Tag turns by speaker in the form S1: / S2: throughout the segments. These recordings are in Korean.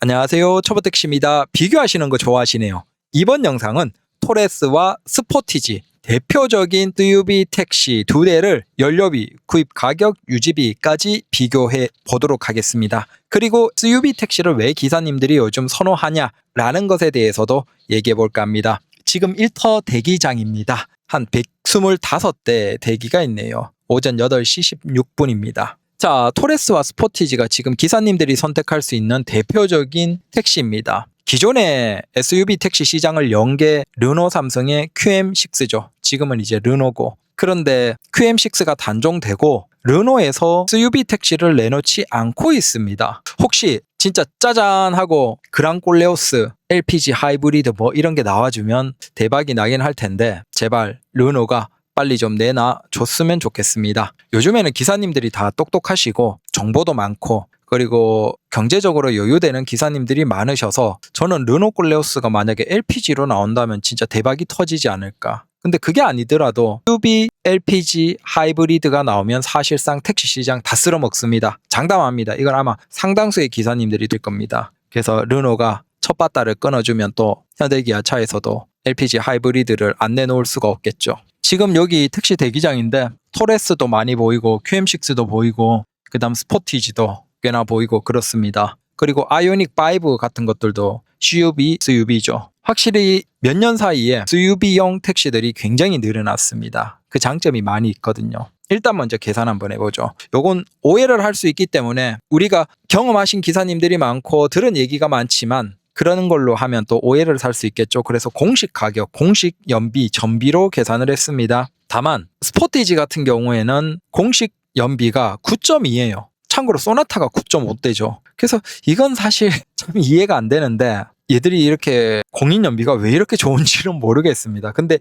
S1: 안녕하세요. 초보택시입니다. 비교하시는 거 좋아하시네요. 이번 영상은 토레스와 스포티지 대표적인 SUV 택시 두 대를 연료비, 구입 가격, 유지비까지 비교해 보도록 하겠습니다. 그리고 SUV 택시를 왜 기사님들이 요즘 선호하냐라는 것에 대해서도 얘기해 볼까 합니다. 지금 1터 대기장입니다. 한 125대 대기가 있네요. 오전 8시 16분입니다. 자, 토레스와 스포티지가 지금 기사님들이 선택할 수 있는 대표적인 택시입니다. 기존의 SUV 택시 시장을 연 게 르노 삼성의 QM6죠. 지금은 이제 르노고. 그런데 QM6가 단종되고 르노에서 SUV 택시를 내놓지 않고 있습니다. 혹시 진짜 짜잔 하고 그랑콜레오스, LPG 하이브리드 뭐 이런 게 나와주면 대박이 나긴 할 텐데 제발 르노가 빨리 좀 내놔줬으면 좋겠습니다. 요즘에는 기사님들이 다 똑똑하시고 정보도 많고 그리고 경제적으로 여유되는 기사님들이 많으셔서 저는 르노콜레오스가 만약에 LPG로 나온다면 진짜 대박이 터지지 않을까. 근데 그게 아니더라도 SUV, LPG, 하이브리드가 나오면 사실상 택시 시장 다 쓸어먹습니다. 장담합니다. 이건 아마 상당수의 기사님들이 될 겁니다. 그래서 르노가 첫 바다를 끊어주면 또 현대기아차에서도 LPG 하이브리드를 안 내놓을 수가 없겠죠. 지금 여기 택시 대기장인데 토레스도 많이 보이고 QM6도 보이고 그 다음 스포티지도 꽤나 보이고 그렇습니다. 그리고 아이오닉 5 같은 것들도 CUV, SUV죠. 확실히 몇 년 사이에 SUV용 택시들이 굉장히 늘어났습니다. 그 장점이 많이 있거든요. 일단 먼저 계산 한번 해보죠. 요건 오해를 할 수 있기 때문에 우리가 경험하신 기사님들이 많고 들은 얘기가 많지만 그러는 걸로 하면 또 오해를 살 수 있겠죠. 그래서 공식 가격, 공식 연비, 전비로 계산을 했습니다. 다만 스포티지 같은 경우에는 공식 연비가 9.2예요. 참고로 소나타가 9.5대죠. 그래서 이건 사실 참 이해가 안 되는데 얘들이 이렇게 공인 연비가 왜 이렇게 좋은지는 모르겠습니다. 근데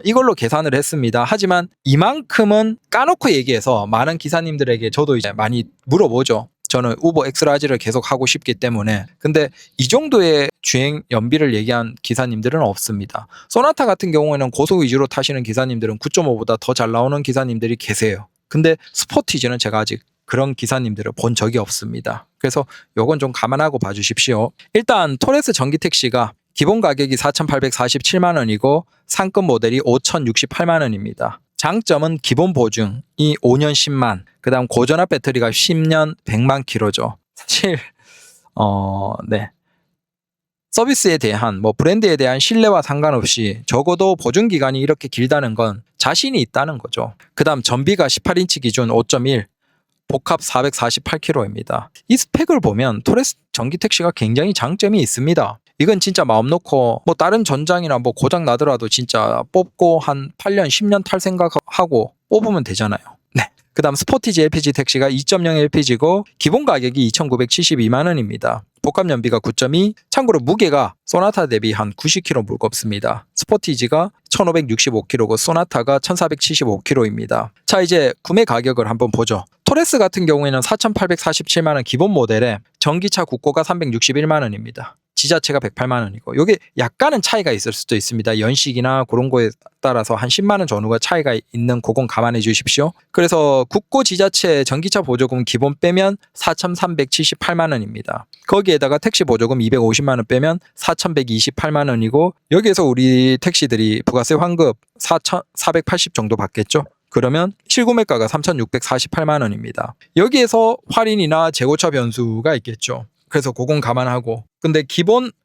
S1: 이걸로 계산을 했습니다. 하지만 이만큼은 까놓고 얘기해서 많은 기사님들에게 저도 이제 많이 물어보죠. 저는 우버 엑스라지를 계속 하고 싶기 때문에. 근데 이 정도의 주행 연비를 얘기한 기사님들은 없습니다. 소나타 같은 경우에는 고속 위주로 타시는 기사님들은 9.5보다 더 잘 나오는 기사님들이 계세요. 근데 스포티지는 제가 아직 그런 기사님들을 본 적이 없습니다. 그래서 요건 좀 감안하고 봐주십시오. 일단 토레스 전기 택시가 기본 가격이 4,847만 원이고 상급 모델이 5,068만 원입니다. 장점은 기본 보증이 5년 10만, 그 다음 고전압 배터리가 10년 100만 킬로죠. 사실 네. 서비스에 대한 브랜드에 대한 신뢰와 상관없이 적어도 보증 기간이 이렇게 길다는 건 자신이 있다는 거죠. 그 다음 전비가 18인치 기준 5.1, 복합 448km입니다. 이 스펙을 보면 토레스 전기 택시가 굉장히 장점이 있습니다. 이건 진짜 마음 놓고 다른 전장이나 고장 나더라도 진짜 뽑고 한 8년, 10년 탈 생각하고 뽑으면 되잖아요. 네. 그 다음 스포티지 LPG 택시가 2.0 LPG고 기본 가격이 2,972만 원입니다. 복합 연비가 9.2, 참고로 무게가 소나타 대비 한 90kg 무겁습니다. 스포티지가 1,565kg고 소나타가 1,475kg입니다. 자, 이제 구매 가격을 한번 보죠. 토레스 같은 경우에는 4,847만 원 기본 모델에 전기차 국고가 361만 원입니다. 지자체가 108만 원이고 이게 약간은 차이가 있을 수도 있습니다. 연식이나 그런 거에 따라서 한 10만 원 전후가 차이가 있는 그건 감안해 주십시오. 그래서 국고 지자체 전기차 보조금 기본 빼면 4,378만 원입니다. 거기에다가 택시 보조금 250만 원 빼면 4,128만 원이고 여기에서 우리 택시들이 부가세 환급 4,480 정도 받겠죠. 그러면 실구매가가 3,648만 원입니다. 여기에서 할인이나 재고차 변수가 있겠죠. 그래서 그건 감안하고 근데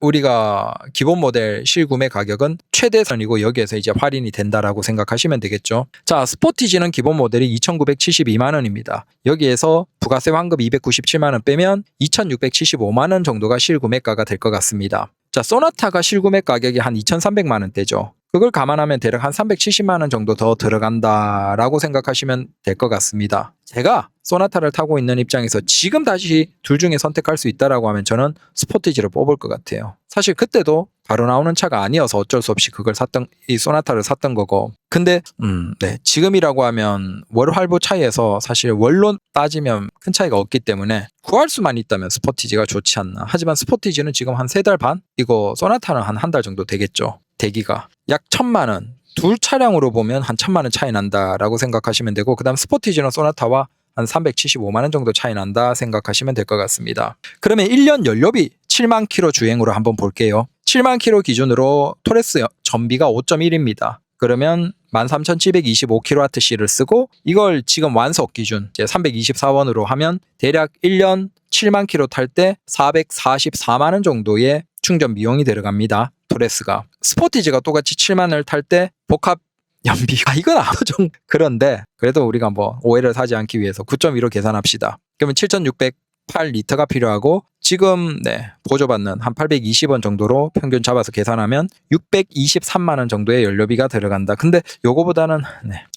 S1: 우리가 기본 모델 실구매 가격은 최대선이고 여기에서 이제 할인이 된다라고 생각하시면 되겠죠. 자, 스포티지는 기본 모델이 2,972만 원입니다. 여기에서 부가세 환급 297만 원 빼면 2,675만 원 정도가 실구매가가 될 것 같습니다. 자, 소나타가 실구매 가격이 한 2,300만 원대죠. 그걸 감안하면 대략 한 370만 원 정도 더 들어간다라고 생각하시면 될 것 같습니다. 제가 소나타를 타고 있는 입장에서 지금 다시 둘 중에 선택할 수 있다라고 하면 저는 스포티지를 뽑을 것 같아요. 사실 그때도 바로 나오는 차가 아니어서 어쩔 수 없이 이 소나타를 샀던 거고. 근데 네, 지금이라고 하면 월 할부 차이에서 사실 월로 따지면 큰 차이가 없기 때문에 구할 수만 있다면 스포티지가 좋지 않나. 하지만 스포티지는 지금 한 3달 반? 이거 소나타는 한 달 정도 되겠죠. 대기가 약 1,000만 원. 둘 차량으로 보면 한 1,000만 원 차이 난다라고 생각하시면 되고 그다음 스포티지나 소나타와 한 375만 원 정도 차이 난다 생각하시면 될 것 같습니다. 그러면 1년 연료비 7만 킬로 주행으로 한번 볼게요. 7만 킬로 기준으로 토레스 전비가 5.1입니다. 그러면 13,725kWh를 쓰고 이걸 지금 완속 기준 이제 324원으로 하면 대략 1년 7만 킬로 탈 때 444만 원 정도의 충전 비용이 들어갑니다. 토레스가. 스포티지가 똑같이 7만을 탈 때 복합 연비가 이건 아주 좀 그런데 그래도 우리가 뭐 오해를 사지 않기 위해서 9.2로 계산합시다. 그러면 7,608리터가 필요하고 지금 보조받는 한 820원 정도로 평균 잡아서 계산하면 623만 원 정도의 연료비가 들어간다. 근데 요거보다는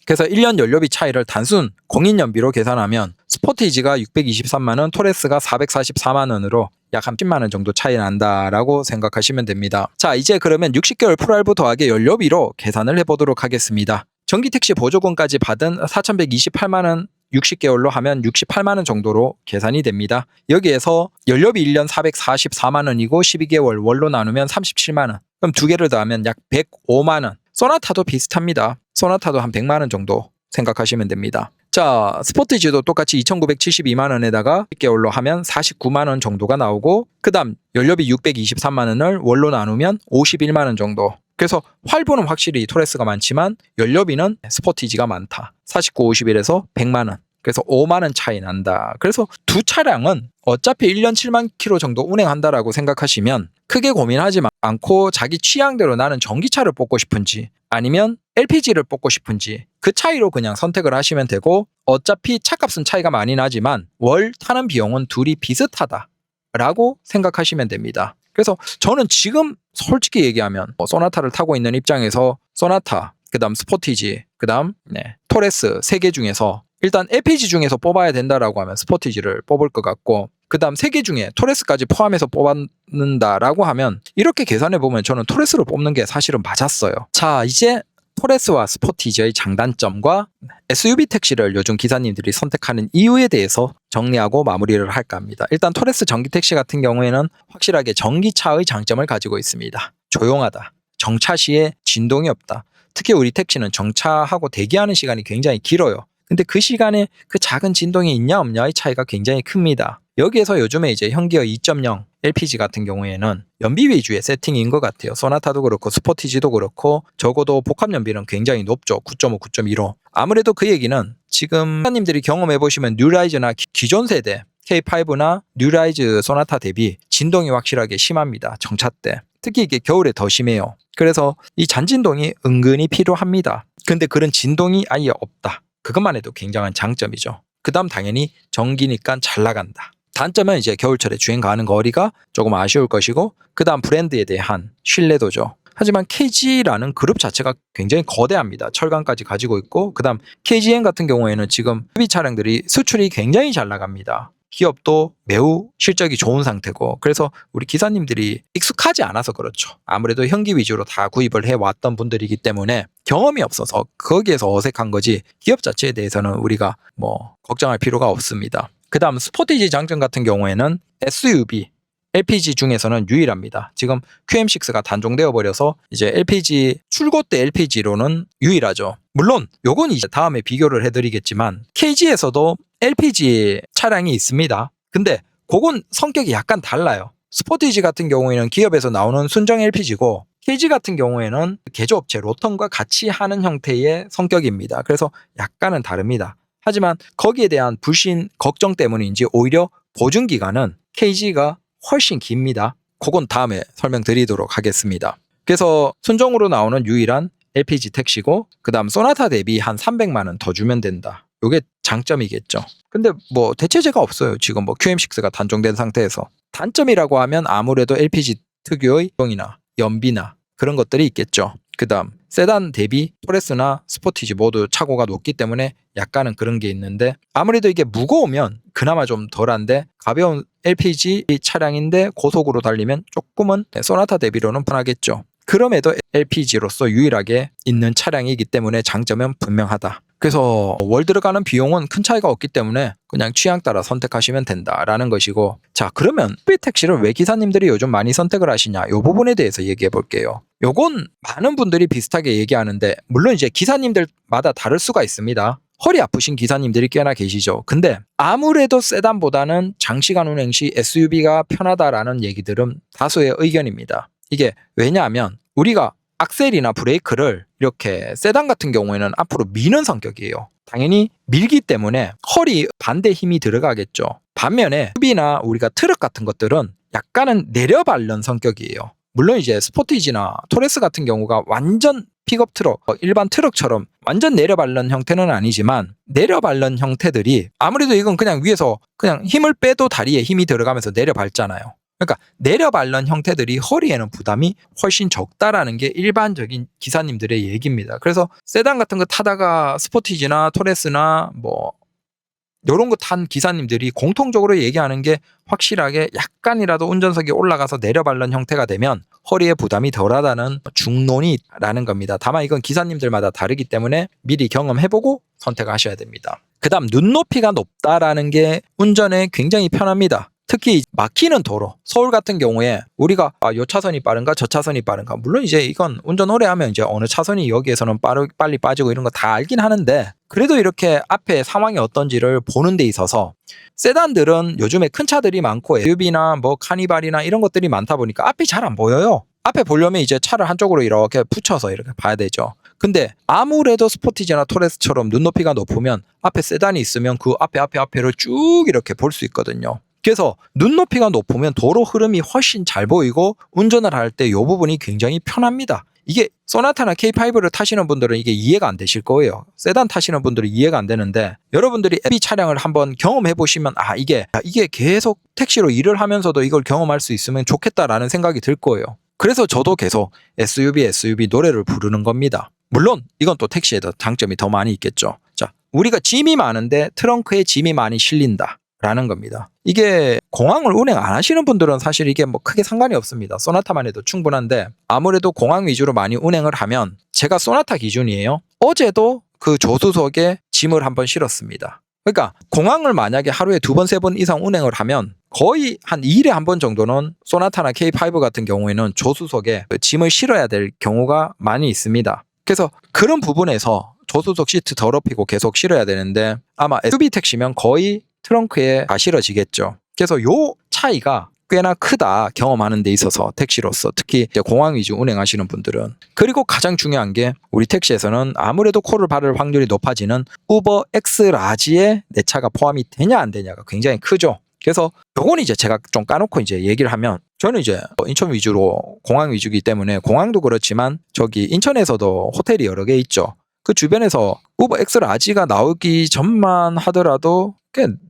S1: 그래서 1년 연료비 차이를 단순 공인연비로 계산하면 스포티지가 623만 원, 토레스가 444만 원으로 약 30만 원 정도 차이 난다라고 생각하시면 됩니다. 자, 이제 그러면 60개월 풀할부 더하기 연료비로 계산을 해보도록 하겠습니다. 전기택시 보조금까지 받은 4,128만 원 60개월로 하면 68만 원 정도로 계산이 됩니다. 여기에서 연료비 1년 444만 원이고 12개월 월로 나누면 37만 원. 그럼 두 개를 더하면 약 105만 원. 소나타도 비슷합니다. 소나타도 한 100만 원 정도 생각하시면 됩니다. 자, 스포티지도 똑같이 2,972만 원에다가 10개월로 하면 49만 원 정도가 나오고 그다음 연료비 623만 원을 월로 나누면 51만 원 정도. 그래서 할부는 확실히 토레스가 많지만 연료비는 스포티지가 많다. 49, 51에서 100만 원. 그래서 5만 원 차이 난다. 그래서 두 차량은 어차피 1년 7만 킬로 정도 운행한다라고 생각하시면 크게 고민하지 않고 자기 취향대로 나는 전기차를 뽑고 싶은지 아니면 LPG를 뽑고 싶은지 그 차이로 그냥 선택을 하시면 되고 어차피 차값은 차이가 많이 나지만 월 타는 비용은 둘이 비슷하다라고 생각하시면 됩니다. 그래서 저는 지금 솔직히 얘기하면 소나타를 타고 있는 입장에서 소나타, 그 다음 스포티지, 그 다음 토레스 3개 중에서 일단 LPG 중에서 뽑아야 된다라고 하면 스포티지를 뽑을 것 같고 그 다음 3개 중에 토레스까지 포함해서 뽑는다라고 하면 이렇게 계산해보면 저는 토레스를 뽑는 게 사실은 맞았어요. 자, 이제 토레스와 스포티지의 장단점과 SUV 택시를 요즘 기사님들이 선택하는 이유에 대해서 정리하고 마무리를 할까 합니다. 일단 토레스 전기 택시 같은 경우에는 확실하게 전기차의 장점을 가지고 있습니다. 조용하다. 정차 시에 진동이 없다. 특히 우리 택시는 정차하고 대기하는 시간이 굉장히 길어요. 근데 그 시간에 그 작은 진동이 있냐 없냐의 차이가 굉장히 큽니다. 여기에서 요즘에 이제 현기어 2.0 LPG 같은 경우에는 연비 위주의 세팅인 것 같아요. 소나타도 그렇고 스포티지도 그렇고 적어도 복합 연비는 굉장히 높죠. 9.5, 9.15. 아무래도 그 얘기는 지금 사장님들이 경험해 보시면 뉴라이즈나 기존 세대 K5나 뉴라이즈 소나타 대비 진동이 확실하게 심합니다. 정차 때. 특히 이게 겨울에 더 심해요. 그래서 이 잔진동이 은근히 필요합니다. 근데 그런 진동이 아예 없다. 그것만 해도 굉장한 장점이죠. 그 다음 당연히 전기니까 잘 나간다. 단점은 이제 겨울철에 주행 가는 거리가 조금 아쉬울 것이고 그 다음 브랜드에 대한 신뢰도죠. 하지만 KG라는 그룹 자체가 굉장히 거대합니다. 철강까지 가지고 있고 그 다음 KGM 같은 경우에는 지금 소비 차량들이 수출이 굉장히 잘 나갑니다. 기업도 매우 실적이 좋은 상태고 그래서 우리 기사님들이 익숙하지 않아서 그렇죠. 아무래도 현기 위주로 다 구입을 해왔던 분들이기 때문에 경험이 없어서 거기에서 어색한 거지 기업 자체에 대해서는 우리가 뭐 걱정할 필요가 없습니다. 그 다음 스포티지 장점 같은 경우에는 SUV LPG 중에서는 유일합니다. 지금 QM6가 단종되어 버려서 이제 LPG 출고대 LPG로는 유일하죠. 물론 요건 이제 다음에 비교를 해드리겠지만 KG에서도 LPG 차량이 있습니다. 근데 그건 성격이 약간 달라요. 스포티지 같은 경우에는 기업에서 나오는 순정 LPG고 KG 같은 경우에는 개조업체 로턴과 같이 하는 형태의 성격입니다. 그래서 약간은 다릅니다. 하지만 거기에 대한 불신 걱정 때문인지 오히려 보증기간은 KG가 훨씬 깁니다. 그건 다음에 설명드리도록 하겠습니다. 그래서 순정으로 나오는 유일한 LPG 택시고 그 다음 소나타 대비 한 300만 원 더 주면 된다. 이게 장점이겠죠. 근데 뭐 대체제가 없어요. 지금 뭐 QM6가 단종된 상태에서. 단점이라고 하면 아무래도 LPG 특유의 이나 연비나 그런 것들이 있겠죠. 그 다음 세단 대비 토레스나 스포티지 모두 차고가 높기 때문에 약간은 그런 게 있는데 아무래도 이게 무거우면 그나마 좀 덜한데 가벼운 LPG 차량인데 고속으로 달리면 조금은 소나타 대비로는 편하겠죠. 그럼에도 LPG로서 유일하게 있는 차량이기 때문에 장점은 분명하다. 그래서 월 들어가는 비용은 큰 차이가 없기 때문에 그냥 취향 따라 선택하시면 된다라는 것이고 자 그러면 SUV 택시를 왜 기사님들이 요즘 많이 선택을 하시냐 이 부분에 대해서 얘기해 볼게요. 요건 많은 분들이 비슷하게 얘기하는데 물론 이제 기사님들마다 다를 수가 있습니다. 허리 아프신 기사님들이 꽤나 계시죠. 근데 아무래도 세단보다는 장시간 운행 시 SUV가 편하다라는 얘기들은 다수의 의견입니다. 이게 왜냐하면 우리가 악셀이나 브레이크를 이렇게 세단 같은 경우에는 앞으로 미는 성격이에요. 당연히 밀기 때문에 허리 반대 힘이 들어가겠죠. 반면에 SUV나 우리가 트럭 같은 것들은 약간은 내려밟는 성격이에요. 물론 이제 스포티지나 토레스 같은 경우가 완전 픽업 트럭, 일반 트럭처럼 완전 내려밟는 형태는 아니지만 내려밟는 형태들이 아무래도 이건 그냥 위에서 그냥 힘을 빼도 다리에 힘이 들어가면서 내려밟잖아요. 그러니까 내려밟는 형태들이 허리에는 부담이 훨씬 적다라는 게 일반적인 기사님들의 얘기입니다. 그래서 세단 같은 거 타다가 스포티지나 토레스나 뭐 이런 거 탄 기사님들이 공통적으로 얘기하는 게 확실하게 약간이라도 운전석에 올라가서 내려밟는 형태가 되면 허리에 부담이 덜하다는 중론이라는 겁니다. 다만 이건 기사님들마다 다르기 때문에 미리 경험해보고 선택하셔야 됩니다. 그 다음 눈높이가 높다라는 게 운전에 굉장히 편합니다. 특히 막히는 도로, 서울 같은 경우에 우리가 요 차선이 빠른가 저 차선이 빠른가, 물론 이제 이건 운전 오래 하면 이제 어느 차선이 여기에서는 빨리 빠지고 이런 거 다 알긴 하는데, 그래도 이렇게 앞에 상황이 어떤지를 보는 데 있어서 세단들은 요즘에 큰 차들이 많고 SUV나 뭐 카니발이나 이런 것들이 많다 보니까 앞이 잘 안 보여요. 앞에 보려면 이제 차를 한쪽으로 이렇게 붙여서 이렇게 봐야 되죠. 근데 아무래도 스포티지나 토레스처럼 눈높이가 높으면 앞에 세단이 있으면 그 앞에를 쭉 이렇게 볼 수 있거든요. 그래서 눈높이가 높으면 도로 흐름이 훨씬 잘 보이고 운전을 할 때 이 부분이 굉장히 편합니다. 이게 소나타나 K5를 타시는 분들은 이게 이해가 안 되실 거예요. 세단 타시는 분들은 이해가 안 되는데, 여러분들이 SUV 차량을 한번 경험해 보시면 이게 계속 택시로 일을 하면서도 이걸 경험할 수 있으면 좋겠다라는 생각이 들 거예요. 그래서 저도 계속 SUV 노래를 부르는 겁니다. 물론 이건 또 택시에도 장점이 더 많이 있겠죠. 자, 우리가 짐이 많은데 트렁크에 짐이 많이 실린다 라는 겁니다. 이게 공항을 운행 안 하시는 분들은 사실 이게 뭐 크게 상관이 없습니다. 소나타만 해도 충분한데, 아무래도 공항 위주로 많이 운행을 하면, 제가 소나타 기준이에요. 어제도 그 조수석에 짐을 한번 실었습니다. 그러니까 공항을 만약에 하루에 2번, 3번 이상 운행을 하면 거의 한 2일에 한 번 정도는 소나타나 K5 같은 경우에는 조수석에 짐을 실어야 될 경우가 많이 있습니다. 그래서 그런 부분에서 조수석 시트 더럽히고 계속 실어야 되는데, 아마 SUV 택시면 거의 트렁크에 다 실어지겠죠. 그래서 요 차이가 꽤나 크다, 경험하는 데 있어서 택시로서. 특히 이제 공항 위주 운행하시는 분들은. 그리고 가장 중요한 게, 우리 택시에서는 아무래도 콜을 받을 확률이 높아지는 우버 X 라지에 내 차가 포함이 되냐 안 되냐가 굉장히 크죠. 그래서 요건 이제 제가 좀 까놓고 이제 얘기를 하면, 저는 이제 인천 위주로 공항 위주이기 때문에, 공항도 그렇지만 저기 인천에서도 호텔이 여러 개 있죠. 그 주변에서 우버 X 라지가 나오기 전만 하더라도,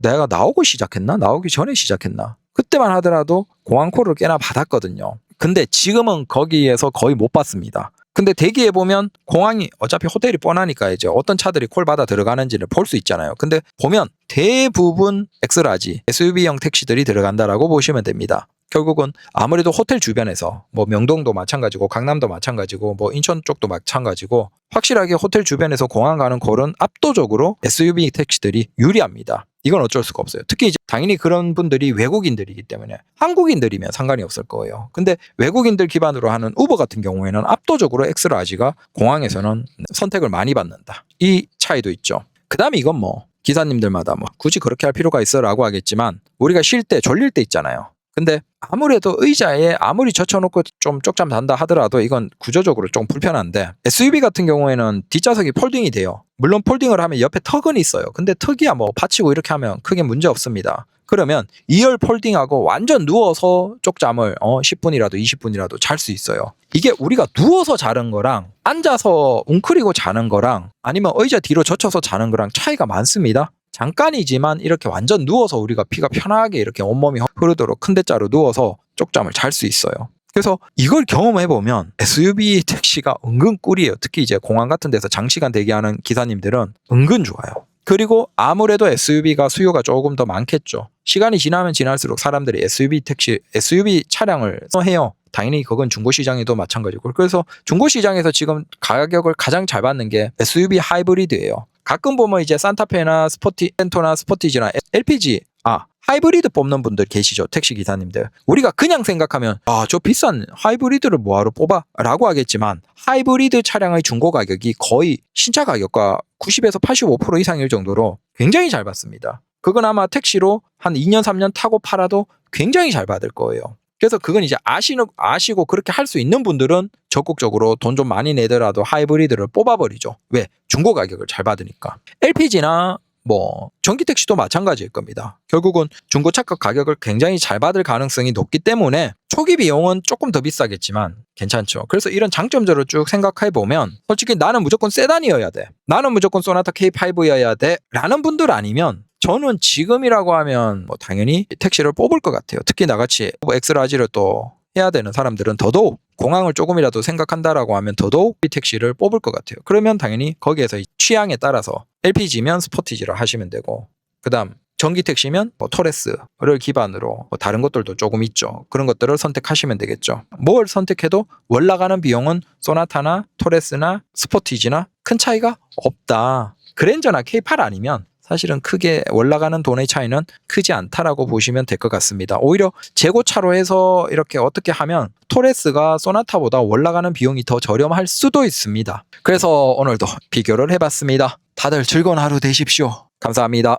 S1: 내가 나오기 전에 시작했나? 그때만 하더라도 공항콜을 꽤나 받았거든요. 근데 지금은 거기에서 거의 못 받습니다. 근데 대기해보면 공항이 어차피 호텔이 뻔하니까 이제 어떤 차들이 콜 받아 들어가는지를 볼 수 있잖아요. 근데 보면 대부분 X라지, SUV형 택시들이 들어간다라고 보시면 됩니다. 결국은 아무래도 호텔 주변에서, 뭐 명동도 마찬가지고 강남도 마찬가지고 뭐 인천 쪽도 마찬가지고, 확실하게 호텔 주변에서 공항 가는 콜은 압도적으로 SUV 택시들이 유리합니다. 이건 어쩔 수가 없어요. 특히 이제 당연히 그런 분들이 외국인들이기 때문에, 한국인들이면 상관이 없을 거예요. 근데 외국인들 기반으로 하는 우버 같은 경우에는 압도적으로 X라지가 공항에서는 선택을 많이 받는다. 이 차이도 있죠. 그 다음에 이건 뭐 기사님들마다 뭐 굳이 그렇게 할 필요가 있어라고 하겠지만, 우리가 쉴 때 졸릴 때 있잖아요. 근데 아무래도 의자에 아무리 젖혀놓고 좀 쪽잠 잔다 하더라도 이건 구조적으로 좀 불편한데, SUV 같은 경우에는 뒷좌석이 폴딩이 돼요. 물론 폴딩을 하면 옆에 턱은 있어요. 근데 턱이야 뭐 받치고 이렇게 하면 크게 문제 없습니다. 그러면 2열 폴딩하고 완전 누워서 쪽잠을 10분이라도 20분이라도 잘 수 있어요. 이게 우리가 누워서 자는 거랑 앉아서 웅크리고 자는 거랑 아니면 의자 뒤로 젖혀서 자는 거랑 차이가 많습니다. 잠깐이지만 이렇게 완전 누워서 우리가 피가 편하게 이렇게 온몸이 흐르도록 큰 대자로 누워서 쪽잠을 잘 수 있어요. 그래서 이걸 경험해보면 SUV 택시가 은근 꿀이에요. 특히 이제 공항 같은 데서 장시간 대기하는 기사님들은 은근 좋아요. 그리고 아무래도 SUV가 수요가 조금 더 많겠죠. 시간이 지나면 지날수록 사람들이 SUV 차량을 선호해요. 당연히 그건 중고시장에도 마찬가지고. 그래서 중고시장에서 지금 가격을 가장 잘 받는 게 SUV 하이브리드예요. 가끔 보면 이제 산타페나 센토나 스포티지나 LPG, 하이브리드 뽑는 분들 계시죠? 택시 기사님들. 우리가 그냥 생각하면 저 비싼 하이브리드를 뭐하러 뽑아? 라고 하겠지만 하이브리드 차량의 중고 가격이 거의 신차 가격과 90에서 85% 이상일 정도로 굉장히 잘 받습니다. 그건 아마 택시로 한 2년 3년 타고 팔아도 굉장히 잘 받을 거예요. 그래서 그건 이제 아시고 그렇게 할 수 있는 분들은 적극적으로 돈 좀 많이 내더라도 하이브리드를 뽑아버리죠. 왜? 중고 가격을 잘 받으니까. LPG나 전기 택시도 마찬가지일 겁니다. 결국은 중고차값 가격을 굉장히 잘 받을 가능성이 높기 때문에 초기 비용은 조금 더 비싸겠지만 괜찮죠. 그래서 이런 장점들을 쭉 생각해 보면 솔직히 나는 무조건 세단이어야 돼. 나는 무조건 소나타 K5여야 돼. 라는 분들 아니면 저는 지금이라고 하면 당연히 택시를 뽑을 것 같아요. 특히 나같이 엑스라지를 또 해야 되는 사람들은 더더욱 공항을 조금이라도 생각한다라고 하면 더더욱 이 택시를 뽑을 것 같아요. 그러면 당연히 거기에서 취향에 따라서 LPG면 스포티지를 하시면 되고, 그 다음 전기 택시면 토레스를 기반으로 다른 것들도 조금 있죠. 그런 것들을 선택하시면 되겠죠. 뭘 선택해도 월 나가는 비용은 소나타나 토레스나 스포티지나 큰 차이가 없다. 그랜저나 K8 아니면 사실은 크게 올라가는 돈의 차이는 크지 않다라고 보시면 될 것 같습니다. 오히려 재고차로 해서 이렇게 어떻게 하면 토레스가 소나타보다 올라가는 비용이 더 저렴할 수도 있습니다. 그래서 오늘도 비교를 해봤습니다. 다들 즐거운 하루 되십시오. 감사합니다.